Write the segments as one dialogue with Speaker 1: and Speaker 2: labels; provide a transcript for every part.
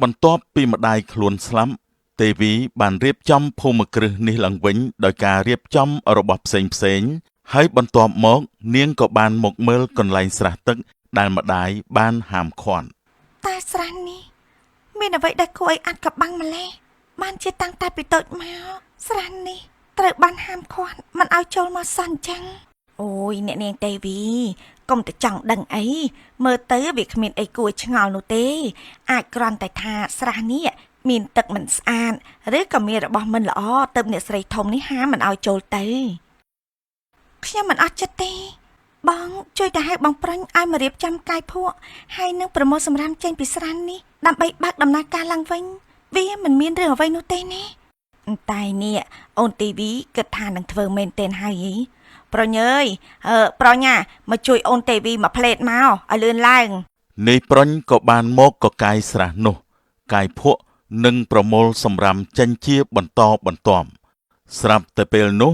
Speaker 1: បន្ទាប់ពីម្ដាយខ្លួនស្លាប់ទេវីបានរៀបចំភូមិគ្រឹះនេះឡើងវិញដោយការរៀបចំរបស់ផ្សេងហើយបន្ទាប់មកនាងក៏បានមកមើលកន្លែងស្រះទឹកដែលម្ដាយបានហាមឃាត់
Speaker 2: តែស្រះនេះមានអ្វីដែលគួរឲ្យអាត់កបាំងម្លេះបានជាតាំងតែពីតូចមកស្រះនេះត្រូវបានហាមឃាត់មិនឲ្យចូលមកសោះអញ្ចឹងអូយអ្នកនាងទេវីកុំតែចង់ដឹងអីមើលទៅវាគ្មានអីគួរឆ្ងល់នោះទេអាចគ្រាន់តែថាស្រះនេះមានទឹកមិនស្អាតឬក៏មានរបស់មិនល្អទើបអ្នកស្រីធំនេះហាមមិនឲ្យចូលទៅខ្ញុំមិនអត់ចិត្តទេបងជួយទៅហៅបងប្រុញឲ្យមករៀបចំកាយភក់ហើយនឹងប្រមូលសម្រាមចេញពីស្រះនេះដើម្បីបើកដំណើរការឡើងវិញវាមិនមានរឿងអ្វីនោះទេណាតែនេះអូនទីវីគិតថានឹងធ្វើមែនទេហើយប្រញអើយប្រញមកជួយអូនទេវីមកផ្លេតមកឲ្យលឿនឡើង
Speaker 1: នាយប្រុញក៏បានមកកកាយស្រះនោះកាយភក់និងប្រមូលសម្រាមចេញជាបន្តបន្ទាប់ស្រាប់តែពេលនោះ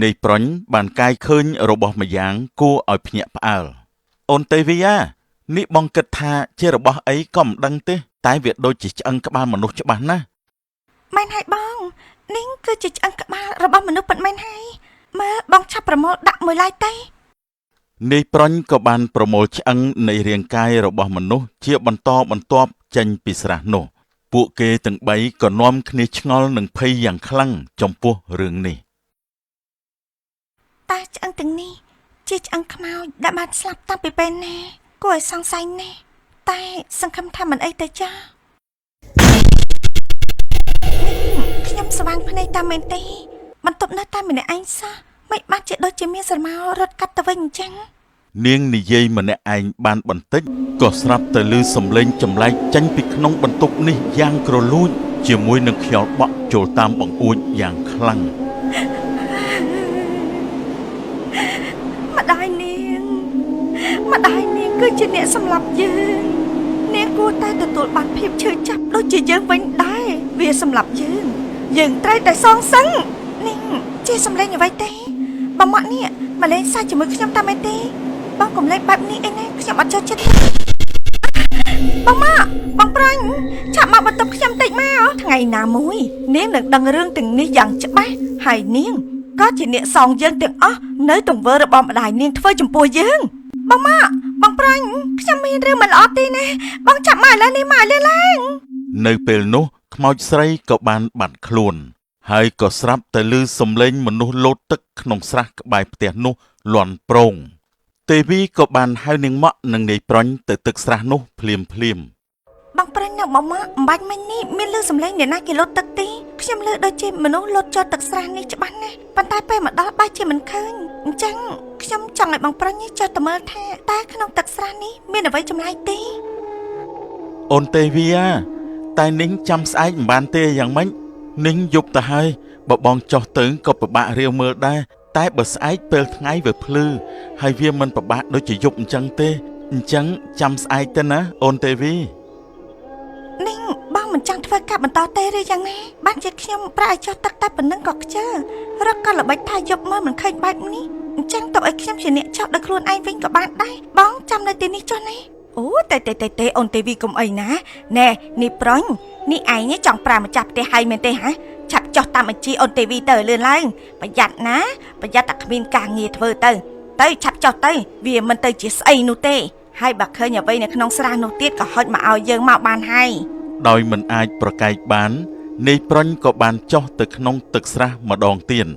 Speaker 1: នាយប្រុញបានកាយឃើញរបស់ម្យ៉ាងគួរឲ្យភ្ញាក់ផ្អើលអូនទេវីនេះបងគិតថាជារបស់អីក៏មិនដឹងទេតែវាដូចជាឆ្អឹងក្បាលមនុស្សច្បាស់ណាស់
Speaker 2: មែនហើយបងនេះគឺជាឆ្អឹងក្បាលរបស់មនុស្សពិតមែនហើយមើលបងឆាប់ប្រមូលដាក់មួយឡាយទៅ
Speaker 1: នាយប្រុញក៏បានប្រមូលឆ្អឹងនៃរាងកាយរបស់មនុស្សជាបន្តបន្ទាប់ចេញពីស្រះនោះពួកគេទាំងបីក៏នាំគ្នាឆ្ងល់និងភ័យយ៉ាងខ្លាំងចំពោះរឿងនេះ
Speaker 2: តែឆ្អឹងទាំងនេះជាឆ្អឹងខ្មោចដែលបានស្លាប់តាំងពីពេលណាគួរឲ្យសង្ស័យណាស់តែសង្ឃឹមថាមិនអីទៅចាខ្ញុំស្វាងភ្នែកតាមមែនទេបន្ទប់នៅតែម្នាក់ឯងសោះមិនបាច់ជាដូចជាមានស្រមោលរត់កាត់ទៅវិញអញ្ចឹង
Speaker 1: នាងនិយាយម្នាក់ឯងបានបន្តិចក៏ស្រាប់តែឮសំឡេងចម្លែកចេញពីក្នុងបន្ទប់នេះយ៉ាងគ្រលួចជាមួយនឹងខ្យល់បក់ចូលតាមបង្អួចយ៉ាងខ្លាំង
Speaker 2: ម្ដាយនាងគឺជាអ្នកសម្លាប់យើងនាងគួរតែទទួលបានភាពឈឺចាប់ដូចជាយើងវិញដែរវាសម្លាប់យើងត្រូវតែសងសឹងនាងជាសម្លេងអ្វីទេបងមកនេះមកលេងសើចជាមួយខ្ញុំតាមមែនទេបងកុំលេងបែបនេះអីណាខ្ញុំអត់ចូលចិត្តបងប្រាញ់ឆាប់មកបន្ទប់ខ្ញុំតិចមកថ្ងៃណាមួយនាងនឹងដឹងរឿងទាំងនេះយ៉ាងច្បាស់ហើយនាងក៏ជាអ្នកសងយើងទាំងអស់នៅទង្វើរបស់ម្ដាយនាងធ្វើចំពោះយើងបងប្រាញ់ខ្ញុំមានរឿងមិនល្អទេណាបងចាប់មកឥឡូវនេះមកលឿនឡើង
Speaker 1: នៅពេលនោះខ្មោចស្រីក៏បានបាត់ខ្លួនហើយក៏ស្រាប់តែឮសំឡេងមនុស្សលោតទឹកក្នុងស្រះក្បែរផ្ទះនោះលាន់ប្រងទេវីក៏បានហៅនាងម៉ាក់និងនាយប្រុញទៅទឹកស្រះនោះភ្លាម
Speaker 2: បងប្រាញ់នៅបងម៉ាក់អំបាច់មិញនេះមានឮសំឡេងអ្នកណាគេលោតទឹកទេខ្ញុំឮដូចជាមនុស្សលោតចូលទឹកស្រះនេះច្បាស់ណាស់ប៉ុន្តែពេលមកដល់បែរជាមិនឃើញអញ្ចឹងខ្ញុំចង់ឲ្យបងប្រាញ់ចុះទៅមើលថាតើក្នុងទឹកស្រះនេះមានអ្វីចម្លែកទេ
Speaker 1: អូនទេវីតែនាងចាំស្អែកមិនបានទេយ៉ាងម៉េចនាងយប់ទៅហើយបើបងចុះទៅក៏ពិបាករាវមើលដែរតែបើស្អែកពេលថ្ងៃវាភ្លឺហើយវាមិនពិបាកដូចជាយប់អញ្ចឹងទេអញ្ចឹងចាំស្អែកទៅណាអូនទេវី
Speaker 2: នាងបងមិនចង់ធ្វើការបន្តទេឬយ៉ាងណាបានជាខ្ញុំប្រាឲ្យចុះទឹកតែប៉ុណ្្នឹងក៏ខ្ជិលរកក៏ល្បិចថាយប់មើលមិនឃើញបែបនេះអញ្ចឹងទៅឲ្យខ្ញុំជាអ្នកចុះដោយខ្លួនឯងវិញក៏បានដែរបងចាំនៅទីនេះចុះណាអូតែអូនទេវីកុំអីណាណែនេះប្រុញនេះឯងចង់ប្រាម្ចាស់ផ្ទះហើយមែនទេហ៎ឆាប់ចុះតាមបញ្ជីអូនទេវីទៅលឿនឡើងប្រយ័ត្នណាប្រយ័ត្នតែគ្មានការងារធ្វើទៅឆាប់ចុះទៅវាមិនទៅជាស្អីនោះទេហើយបើឃើញអ្វីនៅក្នុងស្រះនោះទៀតក៏ហុចមកឲ្យយើងមកបានហើយ
Speaker 1: ដោយមិនអាចប្រកែកបាននាយប្រុញក៏បានចុះទៅក្នុងទឹកស្រះម្ដងទៀត